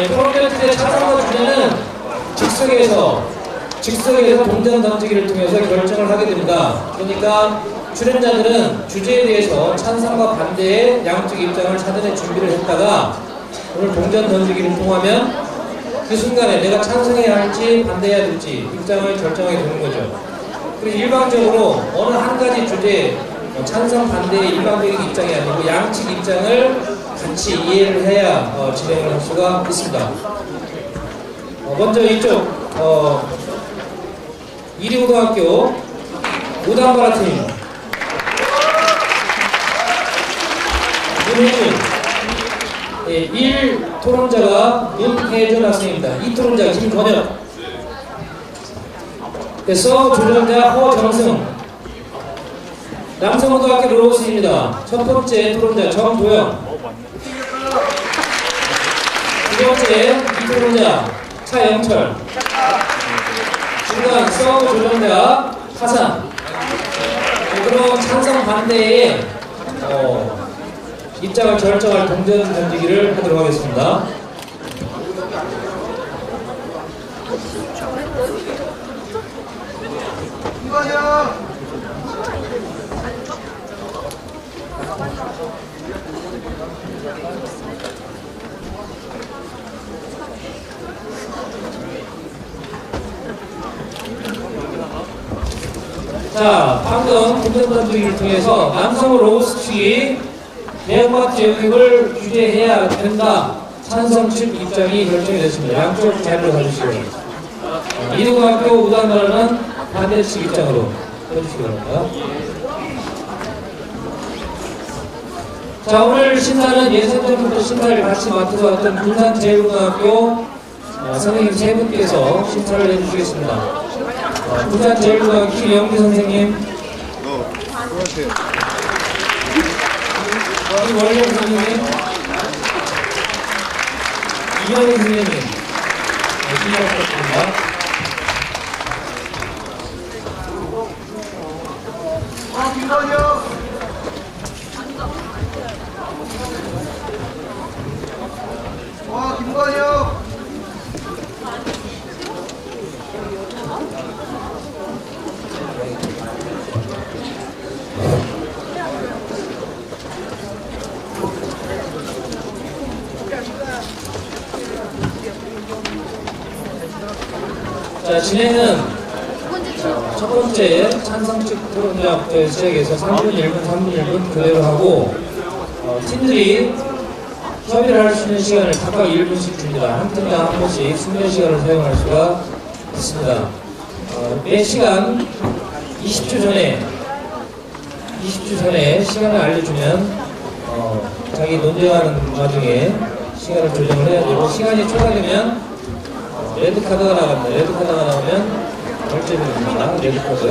토론벨트의 찬성과 주제는 즉석에서 동전 던지기를 통해서 결정을 하게 됩니다. 그러니까 출연자들은 주제에 대해서 찬성과 반대의 양쪽 입장을 사전에 준비를 했다가 오늘 동전 던지기를 통하면 그 순간에 내가 찬성해야 할지 반대해야 될지 입장을 결정하게 되는 거죠. 그리고 일방적으로 어느 한 가지 주제에 찬성 반대의 일방적인 입장이 아니고 양측 입장을 같이 이해를 해야 진행을 할 수가 있습니다. 먼저 이쪽 이리고등학교 우담바라팀 문혜준 1 토론자가 문혜준 학생입니다. 2 토론자 김권혁, 서 조정자 허정승, 남성고등학교 로봇입니다. 첫 번째 토론자 정도영, 두 번째 이 토론자 차영철, 중간 서 조정자 하산. 그럼 찬성 반대의 입장을 결정할 동전 던지기를 하도록 하겠습니다. 자, 방금 동전 던지기를 통해서 남성 로봇 측이 대형마트 영역을 규제해야 된다. 찬성 측 입장이 결정이 됐습니다. 양쪽 자리로 가주시고 이리고등학교 우담바라는 반대 측 입장으로 해주시기 바랍니다. 자, 오늘 심사는 예선전부터 심사를 같이 맡아서 왔던 군산제일고등학교 선생님 세 분께서 심사를 해주시겠습니다. 군산제일고등학교 김영기 선생님, 김원령 선생님, 이현희 선생님, 신청하셨습니다. 김건영. 자, 진행은 첫 번째 찬성 측 토론자부터 시작해서 3분 1분, 3분 1분 그대로 하고 팀들이 협의를 할 수 있는 시간을 각각 1분씩 줍니다. 한 팀당 한 번씩 수면 시간을 사용할 수가 있습니다. 매 시간 20초 전에 시간을 알려주면 자기 논쟁하는 와중에 시간을 조정을 해야 되고, 시간이 초과되면 레드카드가 나갑니다. 레드카드가 나오면 결제됩니다. 레드카드.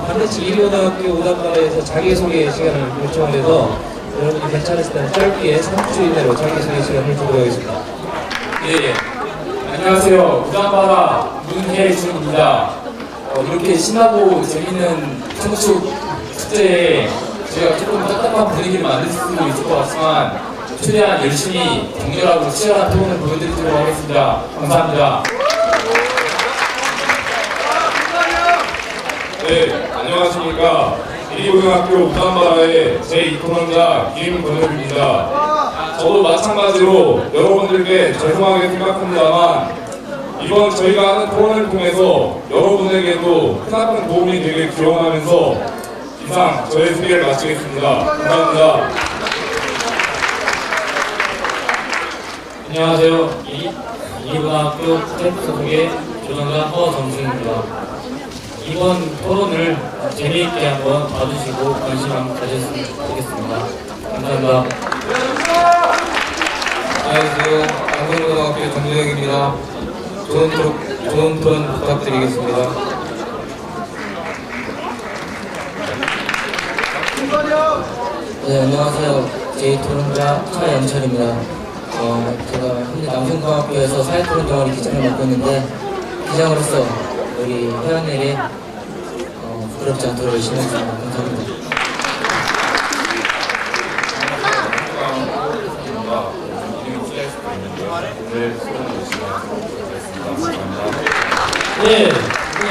반드시 이리고등학교 우담바라에서 자기소개 시간을 요청을 해서 여러분이 괜찮으실 때는 짧게 30초 이내로 자기소개 시간을 주도록 하겠습니다. 예, 안녕하세요. 우담바라 문혜준입니다. 이렇게 신나고 재밌는 청축 축제에 저희가 조금 답답한 분위기를 만들 수도 있을 것 같지만 최대한 열심히 격렬하고 치열한 토론을 보여드리도록 하겠습니다. 감사합니다. 네, 안녕하십니까. 이리고등학교 우담바라의 제2토론자 김권혁입니다. 저도 마찬가지로 여러분들께 죄송하게 생각합니다만 이번 저희가 하는 토론을 통해서 여러분에게도 크나큰 도움이 되길 기원하면서 이상 저의 소개를 마치겠습니다. 감사합니다. 안녕하세요. 이리고등학교 스태프 소속의 조정자 허정승입니다. 이번 토론을 재미있게 한번 봐주시고 관심 한번 가졌으면 좋겠습니다. 감사합니다. 안녕하세요. 양성고등학교 정준혁입니다. 좋은 토론 부탁드리겠습니다. 네, 안녕하세요. 제 토론자 차영철입니다. 제가 현재 남성과학부에서 사회토론정원의 기장을 맡고 있는데 기장으로서 우리 회원에게 부끄럽지 않도록 열심히 하겠습니다. 감사합니다. 네,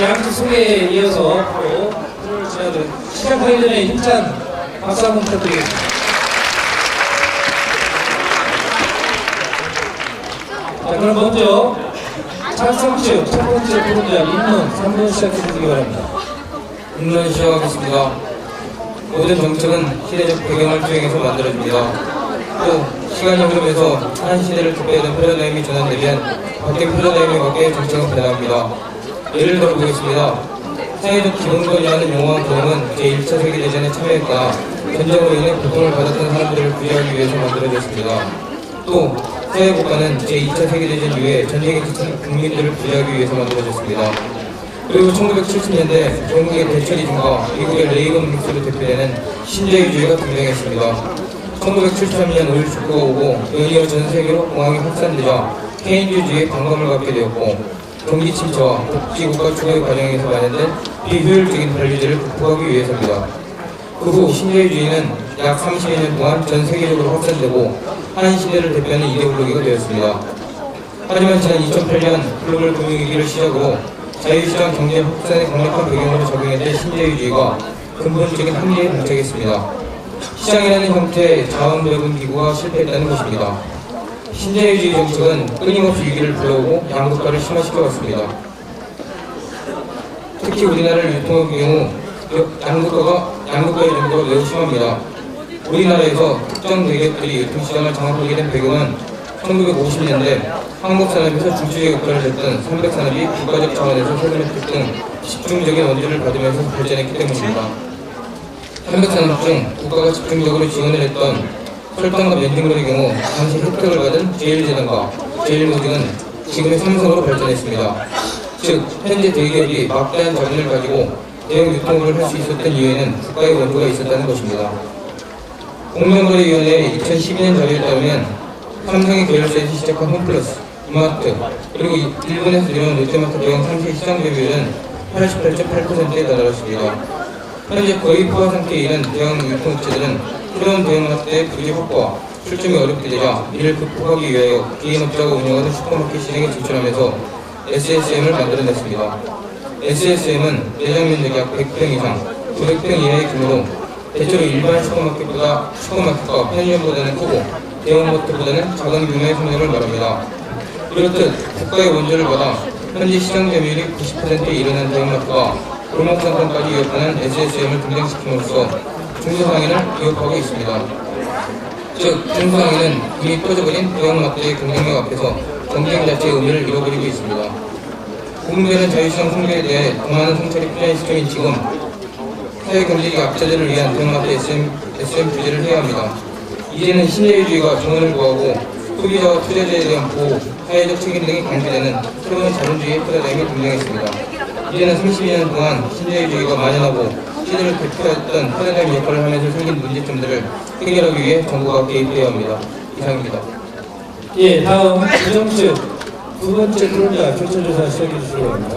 양쪽 소개에 이어서 바로 프로를 시작하기 전에 힘찬 박수 한번 부탁드리겠습니다. 자, 그럼 먼저 찬성측 첫 번째 토론자 입문 3분 시작해 주시기 바랍니다. 입론 시작하겠습니다. 모든 정책은 시대적 배경을 투영해서 만들어집니다. 또 시간이 흐르면서 한 시대를 대표하는 패러다임이 전환되면 바뀐 패러다임에 맞게 정책은 변합니다. 예를 들어 보겠습니다. 사회적 기본권이라는 용어와 개념은 제1차 세계대전에 참여했거나 전쟁으로 인해 고통을 받았던 사람들을 구제하기 위해서 만들어졌습니다. 또 사회국가는 제2차 세계대전 이후에 전쟁에 지친 국민들을 구제하기 위해서 만들어졌습니다. 그리고 1970년대 영국의 대처리 중과 미국의 레이건 믹스로 대표되는 신자유주의가 등장했습니다. 1973년 5.16 축구가 오고 연이어 전 세계로 공황이 확산되자 케인주의에 반감을 갖게 되었고 경기 침체와 복지국가 추구의 과정에서 마련된 비효율적인 관리제를 극복하기 위해서입니다. 그 후 신자유주의는 약 32년 동안 전 세계적으로 확산되고 한 시대를 대표하는 이데올로기가 되었습니다. 하지만 지난 2008년 글로벌 금융위기를 시작으로 자유시장 경제 확산의 강력한 배경으로 적용했던 신자유주의가 근본적인 한계에 봉착했습니다. 시장이라는 형태의 자원배분 기구가 실패했다는 것입니다. 신자유주의 정책은 끊임없이 위기를 불러오고 양극화를 심화시켜왔습니다. 특히 우리나라를 유통할 경우 양극화의 정도가 매우 심합니다. 우리나라에서 특정 대기업들이 유통시장을 장악하게 된 배경은 1950년대 한국산업에서 중추적 역할을 했던 삼백산업이 국가적 차원에서 세금혜택 등 집중적인 원조를 받으면서 발전했기 때문입니다. 삼백산업 중 국가가 집중적으로 지원을 했던 설탕과 면직물의 경우 당시 혜택을 받은 제일제당과 제일모직은 지금의 삼성으로 발전했습니다. 즉 현재 대기업이 막대한 자본을 가지고 대형 유통을 할 수 있었던 이유에는 국가의 원조가 있었다는 것입니다. 공정거래위원회의 2012년 자료에 따르면 삼성의 계열사에서 시작한 홈플러스, 이마트, 그리고 일본에서 들여온 롯데마트 대형 상시 시장 점유율은 88.8%에 달하였습니다. 현재 거의 포화 상태에 있는 대형 유통업체들은 새로운 대형마트의 부지 확보와 출점이 어렵게 되자 이를 극복하기 위하여 개인업자가 운영하는 슈퍼마켓 시장에 진출하면서 SSM을 만들어냈습니다. SSM은 매장 면적이 약 100평 이상, 900평 이하의 규모로 대체로 일반 슈퍼마켓과 편의점보다는 크고 대형마트보다는 작은 규모의 성능을 말합니다. 이렇듯 국가의 원조를 받아 현재 시장 점유율이 90%에 이르는 대형마트가 골목상권까지 위협하는 SSM을 등장시킴으로써 중소상인을 위협하고 있습니다. 즉, 중소상인은 이미 터져버린 대형마트의 경쟁력 앞에서 경쟁 자체의 의미를 잃어버리고 있습니다. 국민들은 자유시장 숭배에 대해 더 많은 성찰이 필요한 시점인 지금 사회경제적 약자들을 위한 대형마트 SM 규제를 해야 합니다. 이제는 신자유주의가 정원을 구하고 소비자와 투자자에 대한 보호, 사회적 책임 등이 강조되는 새로운 자본주의의 패러다임이 등장했습니다. 이제는 32년 동안 신자유주의가 만연하고 시대를 대표했던 패러다임 역할을 하면서 생긴 문제점들을 해결하기 위해 정부가 개입해야 합니다. 이상입니다. 예, 다음 부정측 두 번째 토론자 교차조사 시작해 주시기 바랍니다.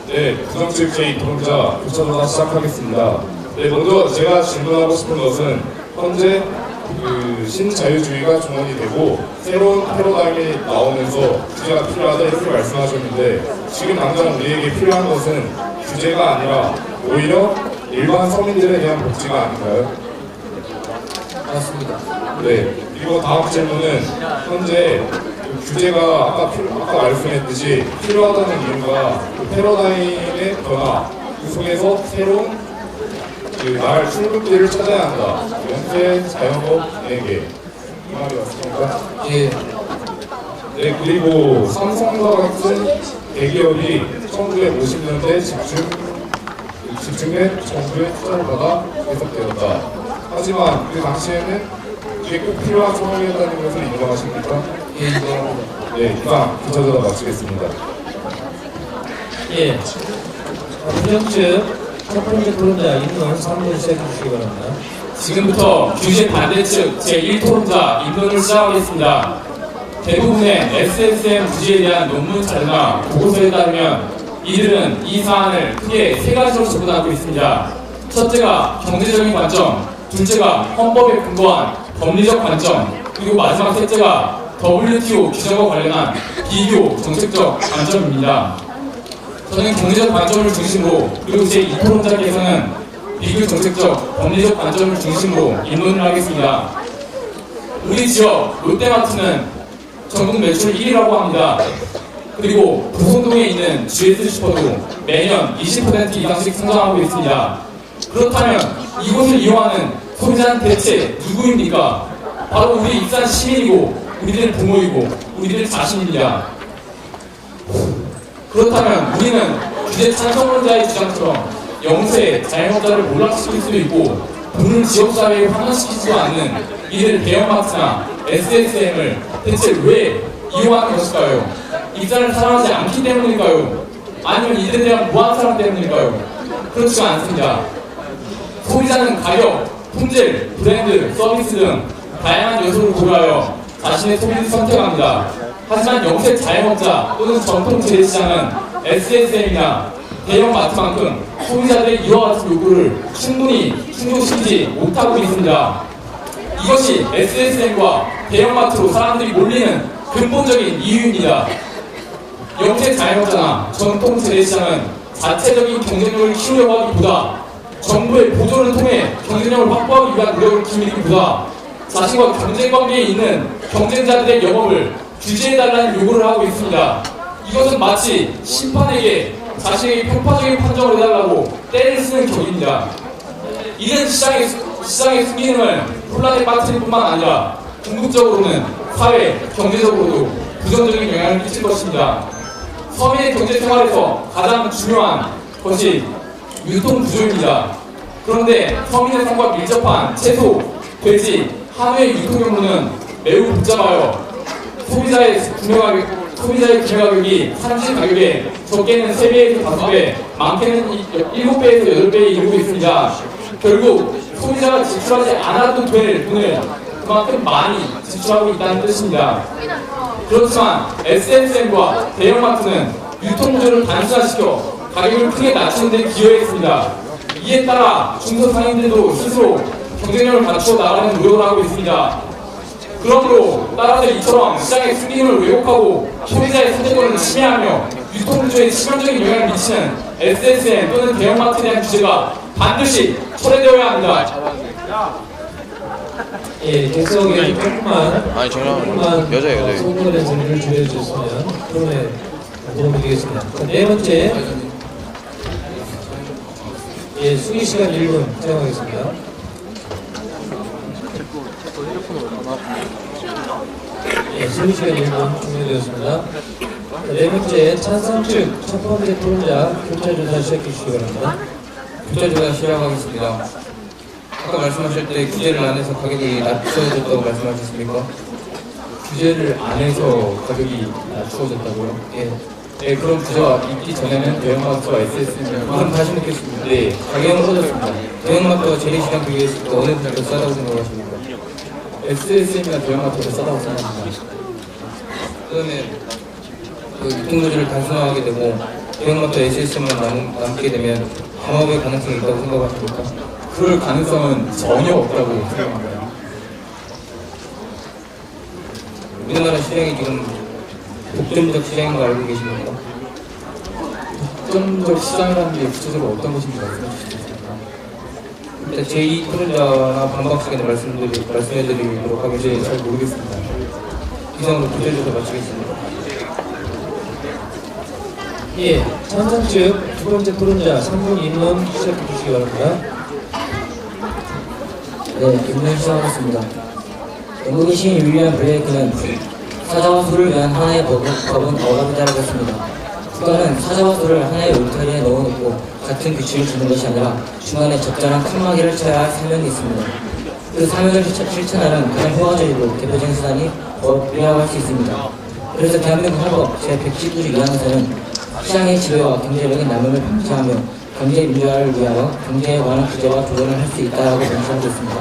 네, 부정책 제2토론자 교차조사 시작하겠습니다. 네, 먼저 제가 질문하고 싶은 것은 현재 신자유주의가 중원이 되고 새로운 패러다임이 나오면서 규제가 필요하다 이렇게 말씀하셨는데 지금 당장 우리에게 필요한 것은 규제가 아니라 오히려 일반 서민들에 대한 복지가 아닌가요? 맞습니다. 네. 그리고 다음 질문은 현재 규제가 아까 말씀했듯이 필요하다는 이유가 패러다임의 변화 그 속에서 새로운 날 출근길을 찾아야 한다. 연쇄 자영업에게 이 말이 맞습니까? 예, 네, 그리고 삼성과 같은 대기업이 1950년대 집중된 정부의 투자를 받아 계속되었다. 하지만 그 당시에는 이게 꼭 필요한 상황이었다는 것을 인정하십니까? 예, 인정합니다. 네, 이상 교차조사 마치겠습니다. 예, 부정측 첫 번째 토론자 입문 3분 시작해 주시기 바랍니다. 지금부터 규제 반대측 제1토론자 입론을 시작하겠습니다. 대부분의 SSM 부지에 대한 논문 자료나 보고서에 따르면 이들은 이 사안을 크게 세 가지로 접근하고 있습니다. 첫째가 경제적인 관점, 둘째가 헌법에 근거한 법리적 관점, 그리고 마지막 셋째가 WTO 규정과 관련한 비교 정책적 관점입니다. 저는 경제적 관점을 중심으로 그리고 제2토론자께서는 비교 정책적 법리적 관점을 중심으로 입론을 하겠습니다. 우리 지역 롯데마트는 전국 매출 1위라고 합니다. 그리고 부송동에 있는 GS 슈퍼도 매년 20% 이상씩 성장하고 있습니다. 그렇다면 이곳을 이용하는 소비자는 대체 누구입니까? 바로 우리 익산 시민이고 우리들 부모이고 우리들 자신입니다. 그렇다면 우리는 규제 찬성론자의 주장처럼 영세 자영업자를 몰락시킬 수도 있고 돈을 지역사회에 환원시키지도 않는 이들 대형마트나 SSM을 대체 왜 이용하는 것일까요? 익산을 사랑하지 않기 때문일까요? 아니면 이들에 대한 무한 사랑 때문일까요? 그렇지가 않습니다. 소비자는 가격, 품질, 브랜드, 서비스 등 다양한 요소를 고려하여 자신의 소비를 선택합니다. 하지만 영세 자영업자 또는 전통 재래시장은 SSM이나 대형마트만큼 소비자들의 이와 같은 요구를 충분히 충족시키지 못하고 있습니다. 이것이 SSM과 대형마트로 사람들이 몰리는 근본적인 이유입니다. 영세 자영업자나 전통 재래시장은 자체적인 경쟁력을 키우려고 하기보다 정부의 보조를 통해 경쟁력을 확보하기 위한 노력을 기울이기보다 자신과 경쟁관계에 있는 경쟁자들의 영업을 규제해달라는 요구를 하고 있습니다. 이것은 마치 심판에게 자신에게 편파적인 판정을 해달라고 때를 쓰는 격입니다. 이는 시장의 순기능을 혼란에 빠뜨릴 뿐만 아니라 궁극적으로는 사회, 경제적으로도 부정적인 영향을 끼칠 것입니다. 서민의 경제 생활에서 가장 중요한 것이 유통구조입니다. 그런데 서민의 삶과 밀접한 채소, 돼지, 한우의 유통 경로는 매우 복잡하여 소비자의 구매 가격이 산지 가격에 적게는 3배에서 5배, 많게는 7배에서 8배에 이르고 있습니다. 결국 소비자가 지출하지 않아도 될 돈을 그만큼 많이 지출하고 있다는 뜻입니다. 그렇지만 SSM과 대형마트는 유통구조를 단순화시켜 가격을 크게 낮추는 데 기여했습니다. 이에 따라 중소상인들도 스스로 경쟁력을 갖추어 나가는 노력을 하고 있습니다. 그러므로 따라서 이처럼 시장의 순기능을 왜곡하고 소비자의 선택권을 침해하며 유통구조에 치명적인 영향을 미치는 SSM 또는 대형마트에 대한 규제가 반드시 철회되어야 합니다. 예, 객석에 조금만 여자예요. 소금에 대한 질문을 준비해 주셨으면 토론에 도움이 되겠습니다. 네 번째, 예, 수기 시간 1분 사용하겠습니다. 예, 수기 시간 1분 준비되었습니다. 네 번째, 찬성 측 첫 번째 토론자 교차조사 시작해 주시기 바랍니다. 교차조사 시작하겠습니다. 아까 말씀하실 때 규제를 안 해서 가격이 낮춰졌다고 말씀하셨습니까? 규제를 안 해서 가격이 낮추어졌다고요? 예. 네, 그럼 규제가 있기 전에는 대형마트와 SSM이랑 그럼 다시 묻겠습니다. 네, 가격은 커졌습니다. 대형마트와 재래시장 비교했을 때 어느 분이 더 싸다고 생각하십니까? SSM이나 대형마트가 더 싸다고 생각합니다. 그다음에 그 유통구조를 단순화하게 되고 대형마트 SSM만 남게 되면 영업의 가능성이 있다고 생각하십니까? 그럴 가능성은 전혀 없다고 생각합니다. 우리나라 시장이 지금 독점적 시장인 거 알고 계십니까? 독점적 시장이라는 게 구체적으로 어떤 것인지 말씀해 주시겠습니까? 일단 제2 토론자나 반박 시간에 말씀해드리도록 하겠습니다. 잘 모르겠습니다. 이상으로 교차조사 마치겠습니다. 예, 찬성 측 두 번째 토론자 3분 2분 시작해 주시기 바랍니다. 네, 질문 시작하겠습니다. 영국의 시인 윌리엄 블레이크는 사자와 소를 위한 하나의 법은 억압에 따르겠습니다. 국가는 사자와 소를 하나의 울타리에 넣어놓고 같은 규칙을 주는 것이 아니라 중간에 적절한 칸막이를 쳐야 할 사명이 있습니다. 그 사명을 실천하는 가장 효과적이고 대표적인 수단이 법이라고 할 수 있습니다. 그래서 대한민국 헌법 제119조 2항에서는 시장의 지배와 경제력의 남용을 방지하며 경제 민주화를 위하여 경제에 관한 규제와 조언을 할 수 있다라고 명시하고 있습니다.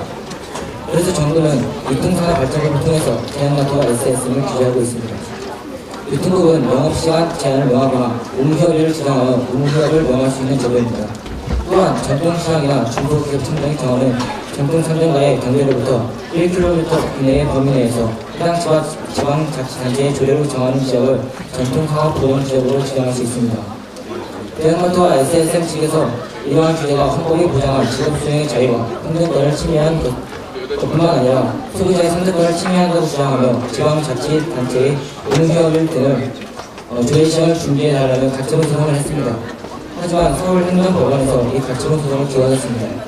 그래서 정부는 유통산업 발전법을 통해서 대형마트와 SSM을 규제하고 있습니다. 유통법은 영업시간 제한을 명하거나 의무협의를 지정하여 의무휴업을 명할 수 있는 제도입니다. 또한 전통시장이나 중소기업 청장이 정하는 전통상점과의 경계로부터 1km 이내의 범위 내에서 해당 지방자치단체의 조례로 정하는 지역을 전통상업보존지역으로 지정할 수 있습니다. 대형마트와 SSM 측에서 이러한 규제가 헌법이 보장한 직업수행의 자유와 행정권을 침해한 것뿐만 아니라 소비자의 선택권을 침해한다고 주장하며 지방자치단체의 의무휴업일 등을 조례시행을 준비해달라는 가처분 소송을 했습니다. 하지만 서울행정법원에서 이 가처분 소송을 기각했습니다.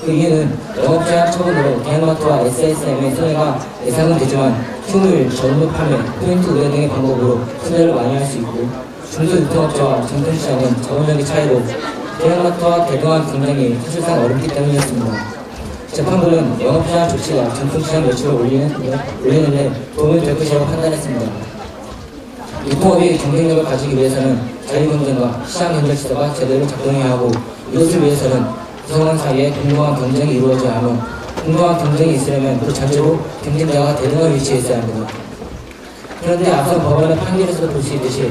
그 이유는 영업제한 처분으로 대형마트와 SSM의 손해가 예상은 되지만 휴무일, 전무 판매, 포인트 의뢰 등의 방법으로 손해를 많이 할 수 있고 중소유통업자와 전통시장은 자본력의 차이로 대형마트와 대등한 경쟁이 사실상 어렵기 때문이었습니다. 재판부는 영업제한 조치가 전통시장 매출을 올리는데 도움이 될 것이라고 판단했습니다. 유통업이 경쟁력을 가지기 위해서는 자유경쟁과 시장경쟁시대가 제대로 작동해야 하고 이것을 위해서는 구성원 사이에 공정한 경쟁이 이루어져야 하며 공정한 경쟁이 있으려면 그 자체로 경쟁자가 대등한 위치에 있어야 합니다. 그런데 앞선 법원의 판결에서도 볼 수 있듯이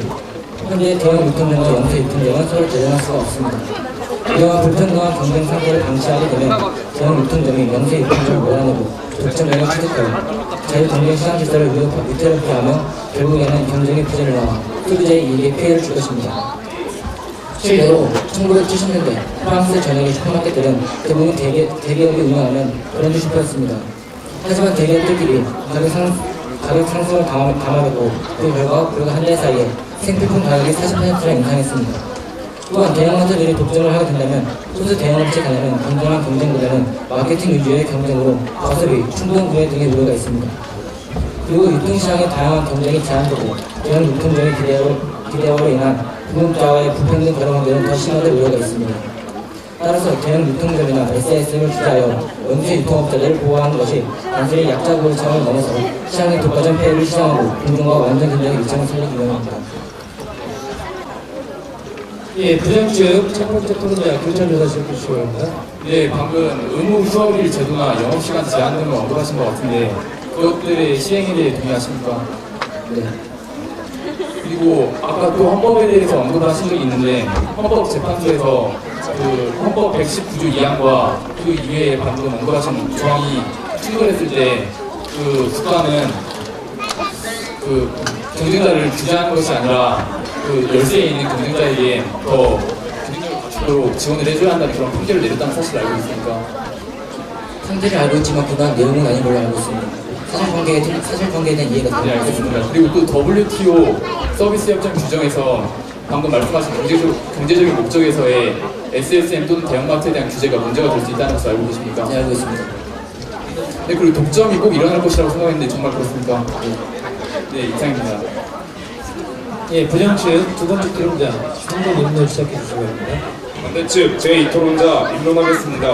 현재 대형 유통점과 영세 유통점은 서로 대등할 수가 없습니다. 이러한 불평등한 경쟁 상태를 방치하게 되면 대형 유통점이 영세 유통점을 몰아내고 독점력을 취득하여 자유 경쟁 시장 질서를 위태롭게 하며 결국에는 경쟁의 부재를 낳아 소비자의 이익에 피해를 줄 것입니다. 실제로 1970년대 프랑스 전역의 슈퍼마켓들은 대부분 대기업이 운영하는 브랜드 슈퍼였습니다. 하지만 대기업들끼리 가격 상승을 감안했고 그 결과 불과 한 달 사이에 생필품 가격이 40%나 인상했습니다. 또한 대형마트들이 독점을 하게 된다면 소수 대형업체 간에는 공정한 경쟁보다는 마케팅 위주의 경쟁으로 과소비, 충동 구매 등의 우려가 있습니다. 그리고 유통시장의 다양한 경쟁이 제한되고 대형 유통점의 기대어로 인한 공급자와의 불평등 가능성들은 더 심화될 우려가 있습니다. 따라서 대형 유통점이나 SSM을 규제하여 영세 유통업자들을 보호하는 것이 단순히 약자 보호 차원을 넘어서 시장의 독과점 폐해를 시정하고 공정과 완전 경쟁의 일정을 살리기 위함입니다. 예, 부장 측 첫 번째 토론자 교차조사 실기 시간입니다. 네, 방금 의무 휴업일 제도나 영업시간 제한 등을 언급하신 것 같은데 그것들의 시행에 대해 동의하십니까? 네. 그리고 아까 또 헌법에 대해서 언급하신 적이 있는데 헌법재판소에서 그 헌법 119조 2항과 그 이외에 방금 언급하신 조항이 충돌했을 때 그 국가는 그 경쟁자를 규제하는 것이 아니라 그 열세에 있는 경쟁자에게 더 경쟁력을 갖추도록 지원을 해줘야 한다는 그런 판결을 내렸다는 사실을 알고 있습니까? 상태를 알고 있지만 그간 내용은 아닌 걸로 알고 있습니다. 사실관계에 대한 이해가 네, 알겠습니다. 그리고 또 WTO 서비스 협정 규정에서 방금 말씀하신 경제적인 목적에서의 SSM 또는 대형마트에 대한 규제가 문제가 될 수 있다는 것을 알고 계십니까? 네, 알고 있습니다. 네, 그리고 독점이 꼭 일어날 것이라고 생각했는데 정말 그렇습니까? 네, 이상입니다. 예, 부장 측 두 번째 토론자 상담 입론 시작해 주시기 바랍니다. 반대 측 제2토론자 입론하겠습니다.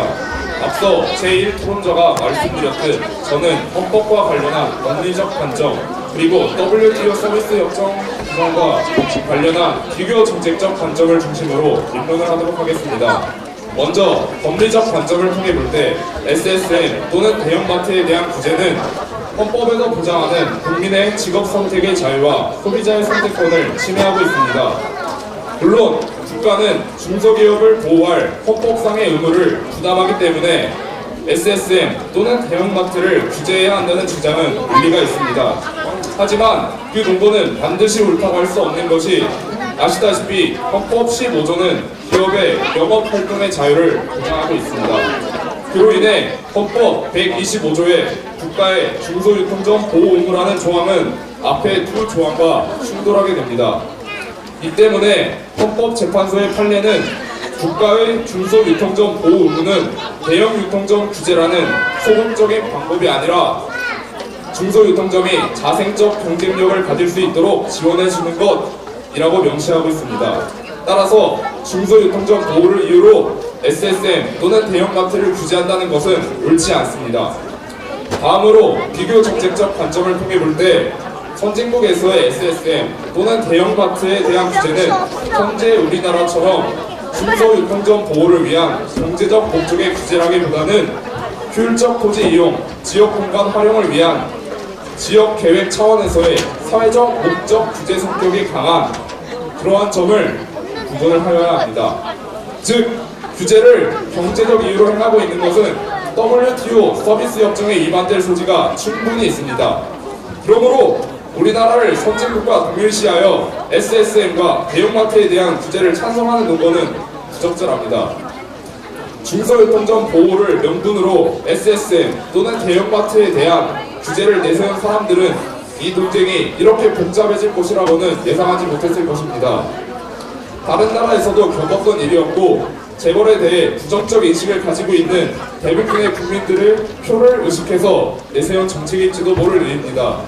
앞서 제1토론자가 말씀드렸듯 저는 헌법과 관련한 원리적 관점 그리고 WTO 서비스 협정 구성과 관련한 비교 정책적 관점을 중심으로 입론을 하도록 하겠습니다. 먼저 법리적 관점을 통해 볼 때 SSM 또는 대형마트에 대한 규제는 헌법에서 보장하는 국민의 직업 선택의 자유와 소비자의 선택권을 침해하고 있습니다. 물론 국가는 중소기업을 보호할 헌법상의 의무를 부담하기 때문에 SSM 또는 대형마트를 규제해야 한다는 주장은 일리가 있습니다. 하지만 그 논거는 반드시 옳다고 할 수 없는 것이 아시다시피 헌법 15조는 기업의 영업활동의 자유를 보장하고 있습니다. 그로 인해 헌법 125조의 국가의 중소유통점 보호 의무라는 조항은 앞의 두 조항과 충돌하게 됩니다. 이 때문에 헌법재판소의 판례는 국가의 중소유통점 보호 의무는 대형 유통점 규제라는 소극적인 방법이 아니라 중소유통점이 자생적 경쟁력을 가질 수 있도록 지원해주는 것이라고 명시하고 있습니다. 따라서 중소유통점 보호를 이유로 SSM 또는 대형마트를 규제한다는 것은 옳지 않습니다. 다음으로 비교 정책적 관점을 통해 볼 때 선진국에서의 SSM 또는 대형마트에 대한 규제는 현재 우리나라처럼 중소유통점 보호를 위한 경제적 목적의 규제라기보다는 효율적 토지 이용, 지역 공간 활용을 위한 지역 계획 차원에서의 사회적 목적 규제 성격이 강한 그러한 점을 구분을 하여야 합니다. 즉, 규제를 경제적 이유로 행하고 있는 것은 WTO 서비스 협정에 위반될 소지가 충분히 있습니다. 그러므로 우리나라를 선진국과 동일시하여 SSM과 대형마트에 대한 규제를 찬성하는 논거는 부적절합니다. 중소유통점 보호를 명분으로 SSM 또는 대형마트에 대한 규제를 내세운 사람들은 이 논쟁이 이렇게 복잡해질 것이라고는 예상하지 못했을 것입니다. 다른 나라에서도 겪었던 일이었고 재벌에 대해 부정적 인식을 가지고 있는 대부분의 국민들을 표를 의식해서 내세운 정책일지도 모를 일입니다.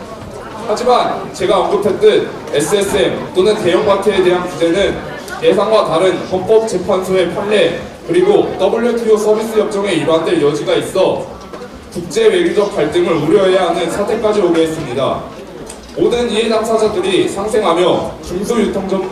하지만 제가 언급했듯 SSM 또는 대형마트에 대한 규제는 예상과 다른 헌법재판소의 판례 그리고 WTO 서비스 협정에 위반될 여지가 있어 국제 외교적 갈등을 우려해야 하는 사태까지 오게 했습니다. 모든 이해 당사자들이 상생하며 중소유통점을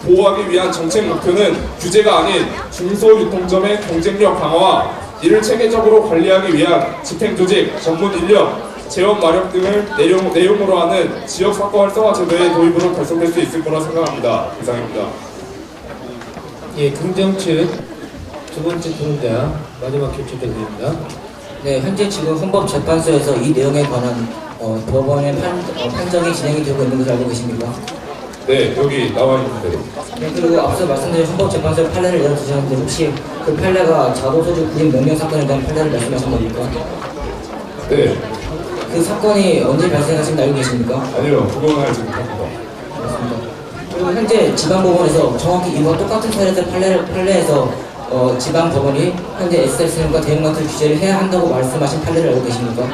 보호하기 위한 정책 목표는 규제가 아닌 중소유통점의 경쟁력 강화와 이를 체계적으로 관리하기 위한 집행조직, 전문 인력, 재원 마력 등을 내용으로 하는 지역사건 활성화 제도의 도입으로 달성될 수 있을 거라 생각합니다. 이상입니다. 예, 긍정 측 두 번째 토론자 마지막 교체 드립니다. 네, 현재 지금 헌법재판소에서 이 내용에 관한 법원의 판정이 진행이 되고 있는 것을 알고 계십니까? 네, 여기 나와 있는데. 네, 그리고 앞서 말씀드린 헌법재판소의 판례를 열어주셨는데 혹시 그 판례가 자동소주 구입 명령 사건에 대한 판례를 말씀하신 겁니까? 네, 그 사건이 언제 발생하신지 알고 계십니까? 아니요, 그건 알지 못합니다. 맞습니다. 그리고 현재 지방법원에서 정확히 이와 똑같은 사례에서 판례에서 지방법원이 현재 SSM과 대형마트 규제를 해야 한다고 말씀하신 판례를 알고 계십니까?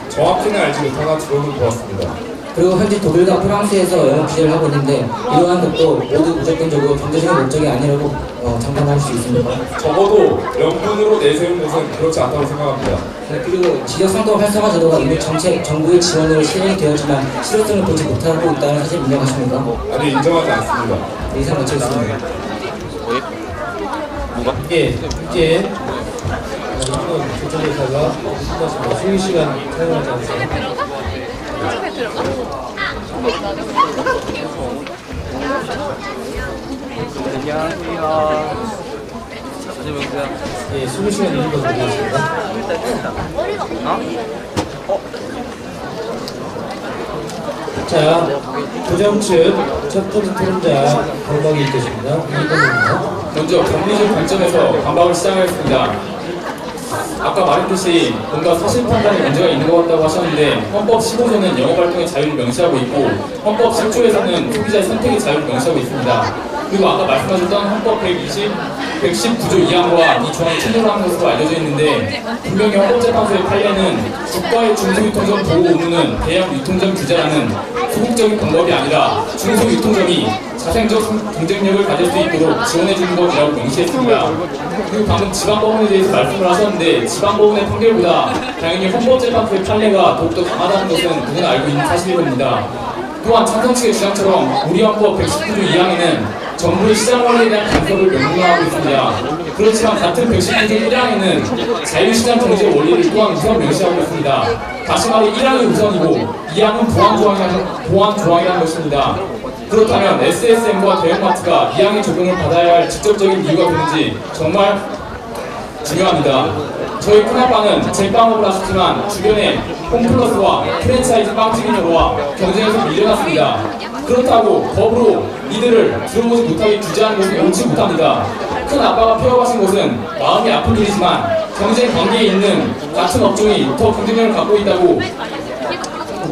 정확히는 알지 못하나 들어는 보았습니다. 그리고 현재 독일과 프랑스에서 영업 규제를 하고 있는데 이러한 것도 모두 무조건적으로 경제적인 목적이 아니라고 장담할 수 있습니까? 적어도 명분으로 내세운 것은 그렇지 않다고 생각합니다. 네, 그리고 지역상권 활성화 제도가 이미 정부의 지원으로 실행이 되었지만 실효성을 보지 못하고 있다는 사실 인정하십니까? 아니, 인정하지 않습니다. 네, 이상 마치겠습니다. 예, 이제 이번 조정조사가 끝났습니다. 수의 시간 사용하지 않습니다. 예, 20시간 1분 드리겠습니다. 자, 조정 측 첫 번째 토론자 발박이 있겠습니다. 2번입니다. 먼저 법리적 관점에서 반박을 시작하겠습니다. 아까 말했듯이 뭔가 사실 판단에 문제가 있는 것 같다고 하셨는데 헌법 15조는 영업활동의 자유를 명시하고 있고 헌법 10조에서는 소비자의 선택의 자유를 명시하고 있습니다. 그리고 아까 말씀하셨던 헌법 119조 2항과 이 조항이 충돌하는 것으로 알려져 있는데 분명히 헌법재판소의 판례는 국가의 중소유통점 보호 의무는 대형 유통점 규제라는 소극적인 방법이 아니라 중소유통점이 자생적 경쟁력을 가질 수 있도록 지원해주는 것이라고 명시했습니다. 그리고 방금 지방법원에 대해서 말씀을 하셨는데 지방법원의 판결보다 당연히 헌법재판소의 판례가 더욱더 강하다는 것은 누구나 알고 있는 사실일 겁니다. 또한 찬성 측의 주장처럼 우리 헌법 119조 2항에는 정부의 시장 원리에 대한 간섭을 명문화하고 있습니다. 그렇지만 같은 119조 1항에는 자유시장 경제 원리를 또한 우선 명시하고 있습니다. 다시 말해 1항이 우선이고 2항은 보완 조항이라는 것입니다. 그렇다면 SSM과 대형마트가 2항의 적용을 받아야 할 직접적인 이유가 되는지 정말 중요합니다. 저희 큰아빠는 제빵업을 하셨지만 주변에 홈플러스와 프랜차이즈 빵집이너와 경쟁에서 밀려났습니다. 그렇다고 법으로 이들을 들어오지 못하게 규제하는 것은 옳지 못합니다. 큰아빠가 폐업하신 것은 마음이 아픈 일이지만 경쟁 관계에 있는 같은 업종이 더 경쟁력을 갖고 있다고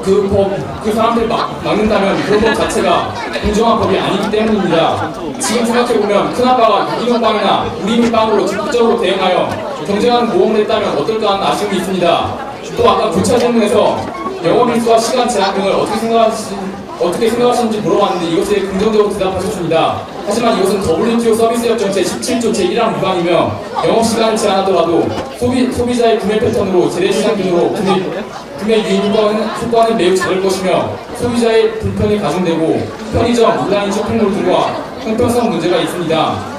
그 사람들을 막는다면 그런 것 자체가 공정한 법이 아니기 때문입니다. 지금 생각해보면 큰아빠가 유기농빵이나 우리밀빵으로 적극적으로 대응하여 경쟁하는 모험을 했다면 어떨까 하는 아쉬움이 있습니다. 또 아까 교차 질문에서 영업일수와 시간 제한 등을 어떻게 생각하시는지 물어봤는데 이것에 긍정적으로 대답하셨습니다. 하지만 이것은 WTO 서비스 협정 제17조 제1항 위반이며 영업시간을 제한하더라도 소비자의 구매 패턴으로 재래시장 등으로 구매 유인 효과는 매우 작을 것이며 소비자의 불편이 가중되고 편의점, 온라인 쇼핑몰 등과 형평성 문제가 있습니다.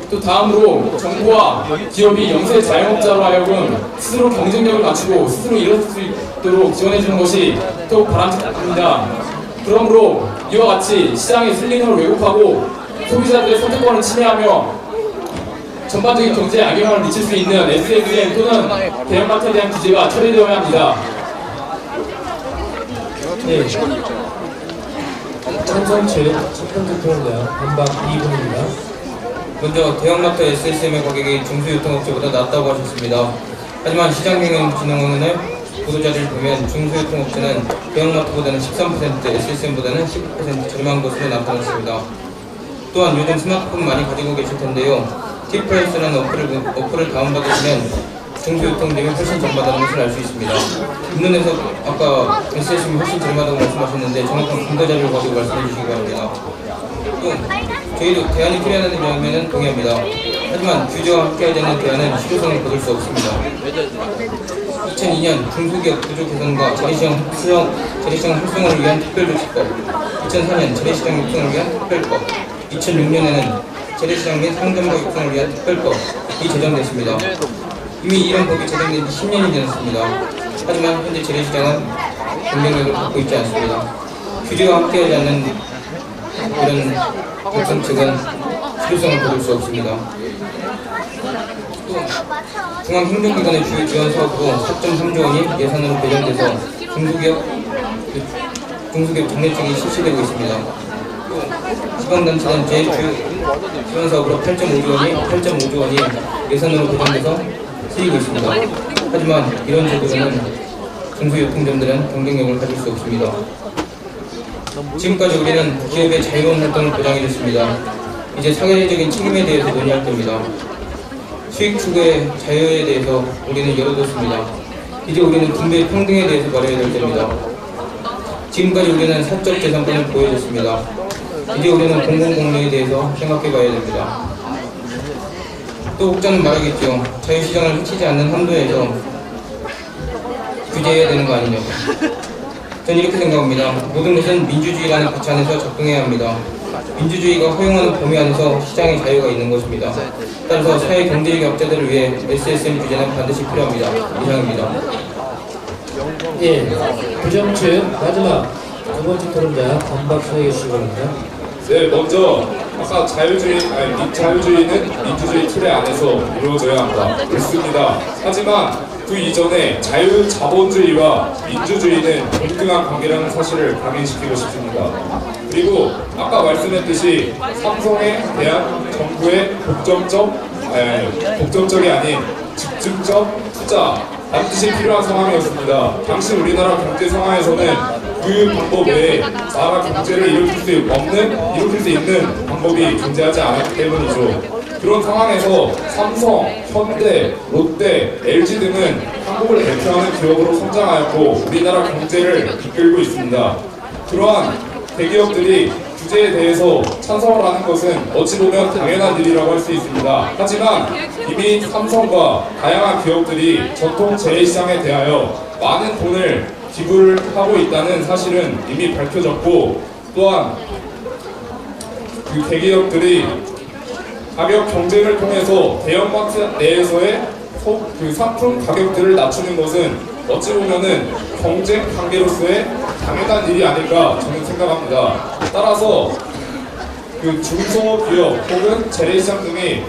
또 다음으로 정부와 기업이 영세 자영업자로 하여금 스스로 경쟁력을 갖추고 스스로 일어설 수 있도록 지원해주는 것이 더욱 바람직합니다. 그러므로 이와 같이 시장의 슬링을 왜곡하고 소비자들의 선택권을 침해하며 전반적인 경제에 악영향을 미칠 수 있는 SME 또는 대형마트에 대한 규제가 처리되어야 합니다. 네. 찬성 측 첫 번째 토론자 반박 2분입니다. 먼저 대형마트 SSM의 가격이 중소유통업체보다 낮다고 하셨습니다. 하지만 시장경영진흥원의 보도자료를 보면 중소유통업체는 대형마트보다는 13%, SSM보다는 19% 저렴한 것으로 나타났습니다. 또한 요즘 스마트폰 많이 가지고 계실 텐데요. T프라이스라는 어플을 다운받으시면 중소유통점이 훨씬 저렴하다는 것을 알 수 있습니다. 인터넷에서 아까 SSM이 훨씬 저렴하다고 말씀하셨는데 정확한 근거 자료를 가지고 말씀해 주시기 바랍니다. 또 저희도 대안이 필요하다는 점에는 동의합니다. 하지만 규제와 함께하지 않는 대안은 실효성을 거둘 수 없습니다. 2002년 중소기업 구조 개선과 재래시장 활성화를 위한 특별조치법, 2004년 재래시장 육성을 위한 특별법, 2006년에는 재래시장 및 상점과 육성을 위한 특별법이 제정됐습니다. 이미 이런 법이 제정된 지 10년이 지났습니다. 하지만 현재 재래시장은 경쟁력을 갖고 있지 않습니다. 규제와 함께하지 않는 이런 정책은 실효성을 거둘 수 없습니다. 또 중앙행정기관의 주요 지원 사업으로 4.3조 원이 예산으로 배정돼서 중소기업 장려증이 실시되고 있습니다. 또 지방단체단 제 주요 지원 사업으로 8.5조 원이 예산으로 배정돼서 쓰이고 있습니다. 하지만 이런 제도로는 중소유통점들은 경쟁력을 가질 수 없습니다. 지금까지 우리는 기업의 자유로운 활동을 보장해줬습니다. 이제 사회적인 책임에 대해서 논의할 때입니다. 수익 추구의 자유에 대해서 우리는 열어뒀습니다. 이제 우리는 분배 평등에 대해서 말해야 될 때입니다. 지금까지 우리는 사적 재산권을 보여줬습니다. 이제 우리는 공공공로에 대해서 생각해봐야 됩니다. 또 혹자는 말하겠죠. 자유시장을 해치지 않는 한도에서 규제해야 되는 거 아니냐고. 저는 이렇게 생각합니다. 모든 것은 민주주의라는 가치 안에서 작동해야 합니다. 민주주의가 허용하는 범위 안에서 시장의 자유가 있는 것입니다. 따라서 사회 경제적 약자들을 위해 SSM 규제는 반드시 필요합니다. 이상입니다. 예, 부정 측 마지막 두 번째 토론자 반박 소개해 주시기 바랍니다. 네, 먼저 아까 자유주의는 민주주의 틀의 안에서 이루어져야 한다. 그렇습니다. 하지만 그 이전에 자본주의와 민주주의는 동등한 관계라는 사실을 각인시키고 싶습니다. 그리고 아까 말씀했듯이 삼성에 대한 정부의 독점적이 아닌 집중적 투자 반드시 필요한 상황이었습니다. 당시 우리나라 경제 상황에서는 그 방법 외에 나라 경제를 일으킬 수 있는 방법이 존재하지 않았기 때문이죠. 그런 상황에서 삼성, 현대, 롯데, LG 등은 한국을 대표하는 기업으로 성장하였고 우리나라 경제를 이끌고 있습니다. 그러한 대기업들이 규제에 대해서 찬성을 하는 것은 어찌 보면 당연한 일이라고 할 수 있습니다. 하지만 이미 삼성과 다양한 기업들이 전통 재래시장에 대하여 많은 돈을 기부를 하고 있다는 사실은 이미 밝혀졌고 또한 그 대기업들이 가격 경쟁을 통해서 대형마트 내에서의 그 상품 가격들을 낮추는 것은 어찌 보면은 경쟁 관계로서의 당연한 일이 아닐까 저는 생각합니다. 따라서 그 중소기업 혹은 재래시장 등이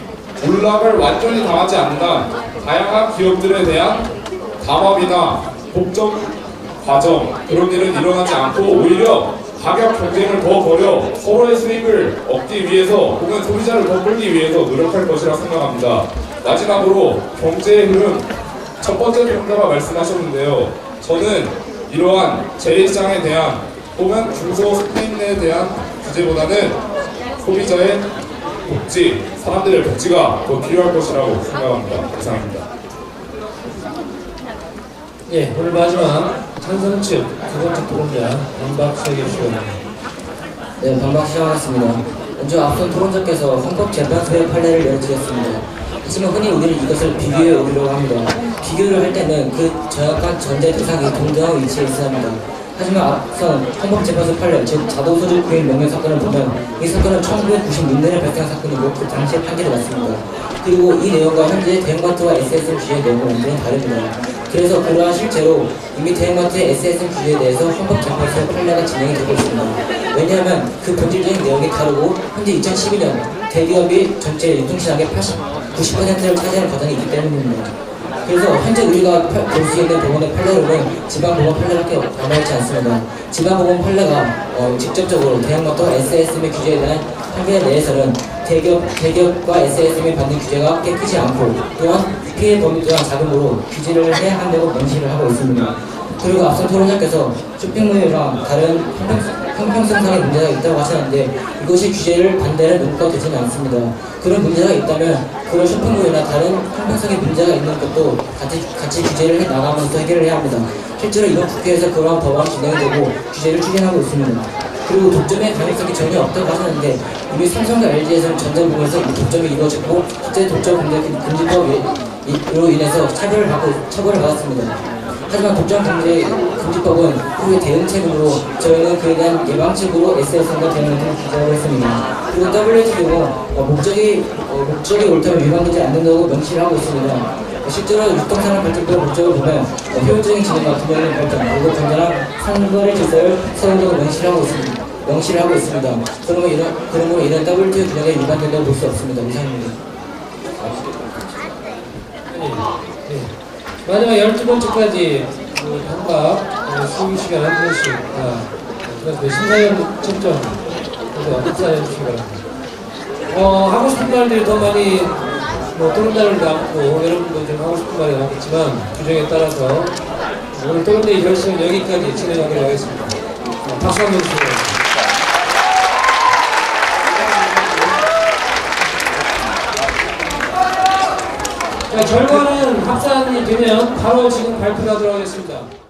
몰락을 완전히 당하지 않는 한 다양한 기업들에 대한 담합이나 복잡 과정 그런 일은 일어나지 않고 오히려 가격 경쟁을 더 벌여 서로의 수익을 얻기 위해서 혹은 소비자를 더 끌기 위해서 노력할 것이라 생각합니다. 마지막으로 경제의 흐름 첫 번째 평가가 말씀하셨는데요. 저는 이러한 재래시장에 대한 혹은 중소스페인에 대한 규제보다는 소비자의 복지, 사람들의 복지가 더 필요할 것이라고 생각합니다. 이상입니다. 예, 오늘 마지막 찬성 측 두 번째 토론자 반박 소개해 주시기 바랍니다. 네, 반박 시작하겠습니다. 먼저 앞선 토론자께서 헌법재판소의 판례를 내어드렸습니다. 하지만 흔히 우리는 이것을 비교해 오려고 합니다. 비교를 할 때는 그 정확한 전제 대상이 동등한 위치에 있어야 합니다. 하지만 앞선 헌법재판소 판례, 즉 자동소득 구입 명령 사건을 보면 이 사건은 1996년에 발생한 사건이고 그 당시에 판결이 났습니다. 그리고 이 내용과 현재 대형마트와 SSM 규제의 내용은 완전히 다릅니다. 그래서 그러한 실제로 이미 대형마트의 SSM 규제에 대해서 헌법재판소 판례가 진행이 되고 있습니다. 왜냐하면 그 본질적인 내용이 다르고 현재 2012년 대기업이 전체 유통시장의 90%를 차지하는 과정이 있기 때문입니다. 그래서 현재 우리가 볼 수 있는 법원의 판례로는 지방법원 판례밖에 남아있지 않습니다. 지방법원 판례가 직접적으로 대형마트와 SSM의 규제에 대한 판결에 대해서는 대기업과 SSM이 받는 규제가 꽤 크지 않고 또한 피해 범위 또한 작음으로 규제를 해야 한다고 명시를 하고 있습니다. 그리고 앞선 토론자께서 쇼핑몰이랑 다른 형평성상의 문제가 있다고 하셨는데 이것이 규제를 반대하는 논거가 되지는 않습니다. 그런 문제가 있다면 그런 쇼핑몰이나 다른 형평성의 문제가 있는 것도 같이 규제를 해 나가면서 해결을 해야 합니다. 실제로 이번 국회에서 그러한 법안이 진행되고 규제를 추진하고 있습니다. 그리고 독점의 가능성이 전혀 없다고 하셨는데 이미 삼성과 LG에서는 전자부문에서 이 독점이 이루어졌고 실제 독점 금지법으로 인해서 처벌을 받았습니다. 하지만 독점 금지법은 후에 대응책으로 저희는 그에 대한 예방책으로 SSM과 대응을 기재하고 했습니다. 그리고 WTO도 목적이 옳다면 위반되지 않는다고 명시를 하고 있습니다. 실제로 유통산업발전법 목적을 보면 효율적인 진행과 투명한 발전 그리고 건전한 상거래 질서를 세운다고 명시를 하고 있습니다. 그러므로 이런 WTO 규정에 위반된다고 볼 수 없습니다. 이상입니다. 마지막 12번째까지 각각 수기 시간 한 분씩 심사위원 채점에서 합사해 주시기 바랍니다. 하고 싶은 말들이 더 많이 토론자를 남고 여러분도 좀 하고 싶은 말이 남겠지만 규정에 따라서 오늘 토론대회 결승은 여기까지 진행하도록 하겠습니다. 박수 한번 주세요. 자, 결과는 합산이 되면 바로 지금 발표하도록 하겠습니다.